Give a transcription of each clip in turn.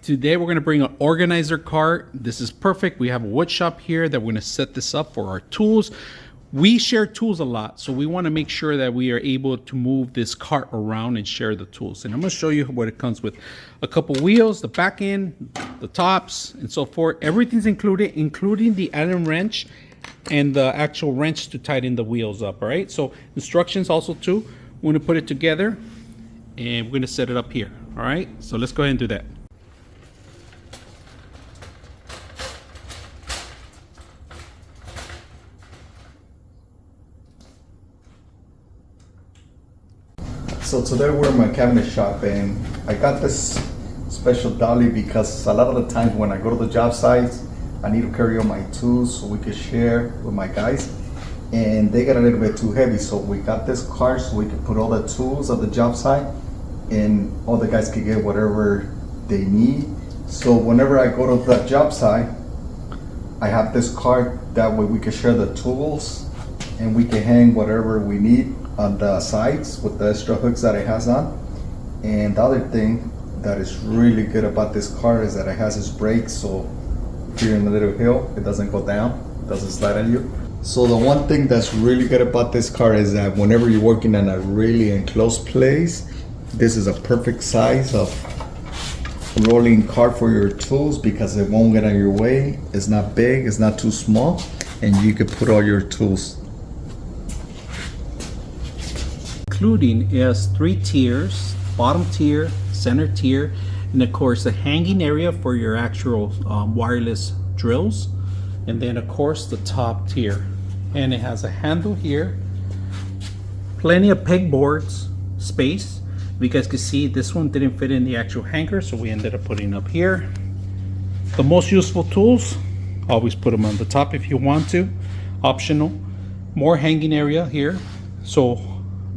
today we're going to bring an organizer cart. This is perfect. We have a wood shop here that we're going to set this up for our tools. We share tools a lot, so we want to make sure that we are able to move this cart around and share the tools. And I'm going to show you what it comes with. A couple wheels, the back end, the tops, and so forth. Everything's included, including the Allen wrench and the actual wrench to tighten the wheels up, all right? So instructions also too. We're going to put it together and we're going to set it up here, all right? So let's go ahead and do that. So today we're in my cabinet shop and I got this special dolly because a lot of the times when I go to the job sites, I need to carry all my tools so we can share with my guys. And they got a little bit too heavy, so we got this cart so we can put all the tools at the job site and all the guys can get whatever they need. So whenever I go to the job site, I have this cart, that way we can share the tools and we can hang whatever we need on the sides with the extra hooks that it has on. And the other thing that is really good about this car is that it has its brakes, so if you're in a little hill, it doesn't go down, it doesn't slide on you. So the one thing that's really good about this car is that whenever you're working in a really enclosed place, this is a perfect size of rolling cart for your tools because it won't get in your way. It's not big, it's not too small, and you can put all your tools. Including is 3 tiers, bottom tier, center tier, and of course the hanging area for your actual wireless drills, and then of course the top tier. And it has a handle here, plenty of pegboards space. You guys can see this one didn't fit in the actual hanger, so we ended up putting it up here. The most useful tools, always put them on the top if you want to, optional. More hanging area here, so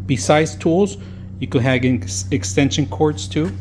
besides tools, you could hang extension cords too.